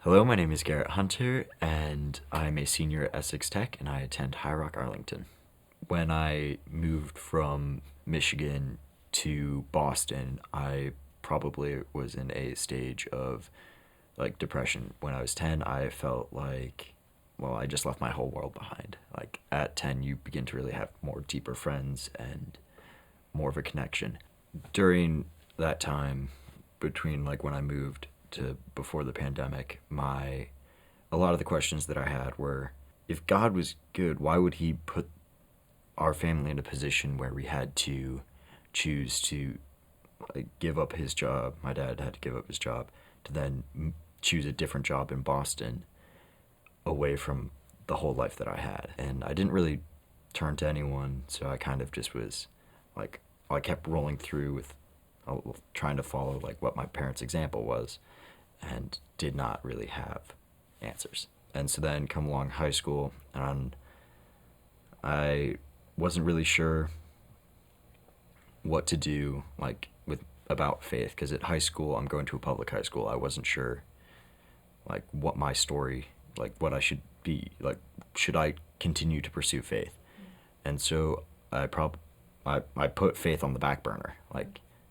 Hello, my name is Garrett Hunter, and I'm a senior at Essex Tech, and I attend High Rock, Arlington. When I moved from Michigan to Boston, I probably was in a stage of depression. When I was 10, I felt like, well, I just left my whole world behind. Like at 10, you begin to really have more deeper friends and more of a connection. During that time, between when I moved to before the pandemic, my a lot of the questions that I had were, if God was good, why would he put our family in a position where we had to choose to give up his job? My dad had to give up his job to then choose a different job in Boston away from the whole life that I had. And I didn't really turn to anyone, so I kind of just was like, I kept rolling through with trying to follow what my parents' example was, and did not really have answers. And so then come along high school, and I wasn't really sure what to do with about faith, because at high school, I'm going to a public high school. I wasn't sure what my story, what I should be, should I continue to pursue faith? And so I put faith on the back burner.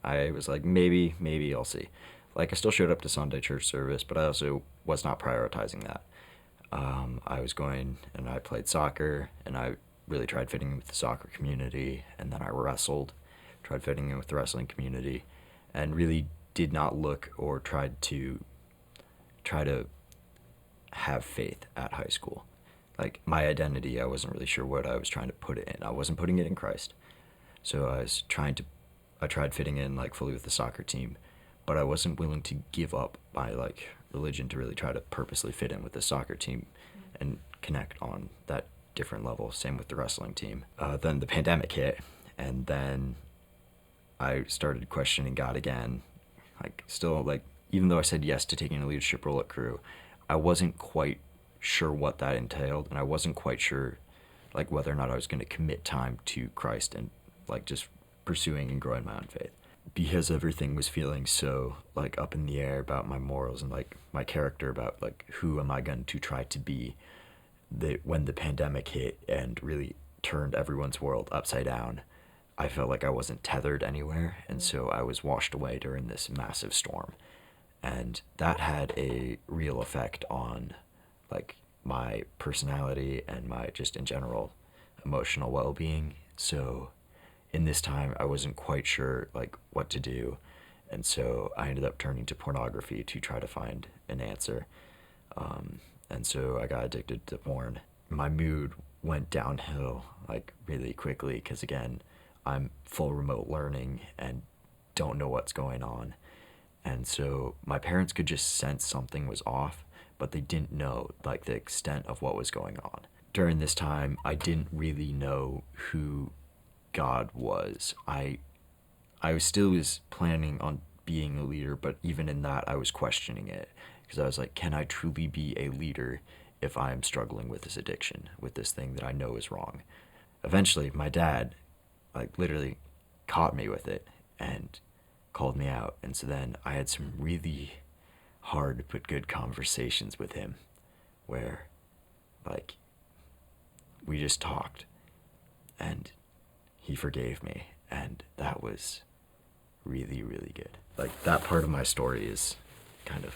I was like, maybe I'll see. I still showed up to Sunday church service, but I also was not prioritizing that. I was going and I played soccer, and I really tried fitting in with the soccer community, and then I wrestled, tried fitting in with the wrestling community, and really did not look or try to have faith at high school. My identity, I wasn't really sure what I was trying to put it in. I wasn't putting it in Christ. So I tried fitting in fully with the soccer team, but I wasn't willing to give up my religion to really try to purposely fit in with the soccer team and connect on that different level. Same with the wrestling team. Then the pandemic hit, and then I started questioning God again. Still, even though I said yes to taking a leadership role at Crew, I wasn't quite sure what that entailed, and I wasn't quite sure whether or not I was going to commit time to Christ and just pursuing and growing my own faith, because everything was feeling so up in the air about my morals and my character, about who am I going to try to be. That when the pandemic hit and really turned everyone's world upside down, I felt like I wasn't tethered anywhere, and so I was washed away during this massive storm. And that had a real effect on my personality and my just in general emotional well-being. So in this time, I wasn't quite sure what to do, and so I ended up turning to pornography to try to find an answer. And so I got addicted to porn. My mood went downhill really quickly, because again, I'm full remote learning and don't know what's going on. And so my parents could just sense something was off, but they didn't know the extent of what was going on. During this time, I didn't really know who God was. I still was planning on being a leader, but even in that, I was questioning it, because I was like, can I truly be a leader if I'm struggling with this addiction, with this thing that I know is wrong? Eventually, my dad literally caught me with it and called me out, and so then I had some really hard but good conversations with him, where we just talked, and he forgave me, and that was really, really good. That part of my story is kind of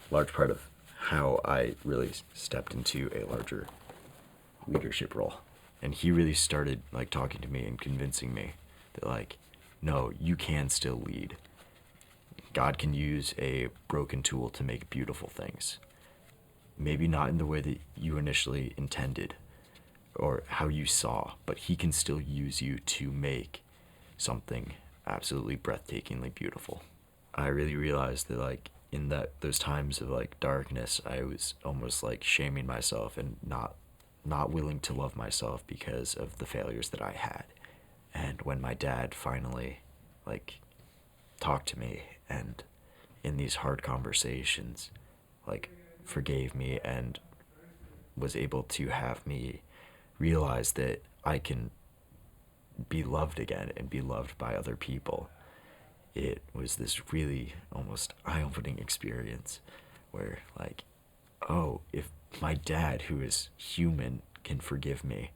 a large part of how I really stepped into a larger leadership role. And he really started talking to me and convincing me that no, you can still lead. God can use a broken tool to make beautiful things. Maybe not in the way that you initially intended or how you saw, but he can still use you to make something absolutely breathtakingly beautiful. I really realized that in those times of darkness, I was almost shaming myself and not willing to love myself because of the failures that I had. And when my dad finally talked to me, and in these hard conversations forgave me and was able to have me realize that I can be loved again and be loved by other people, it was this really almost eye-opening experience where oh, if my dad, who is human, can forgive me,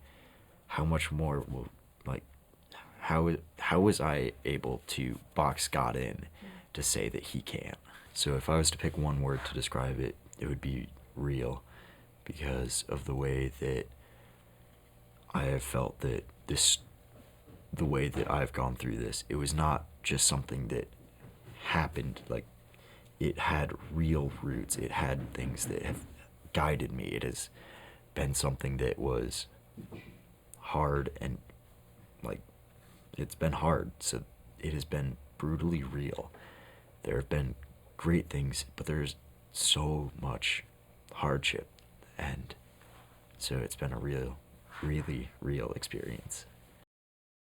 how much more will, like, how was I able to box God in to say that he can't? So if I was to pick one word to describe it, it would be real, because of the way that I have felt that this, the way that I've gone through this, it was not just something that happened. Like, it had real roots. It had things that have guided me. It has been something that was hard, and like, it's been hard. So it has been brutally real. There have been great things, but there's so much hardship, and so it's been a real, really real experience.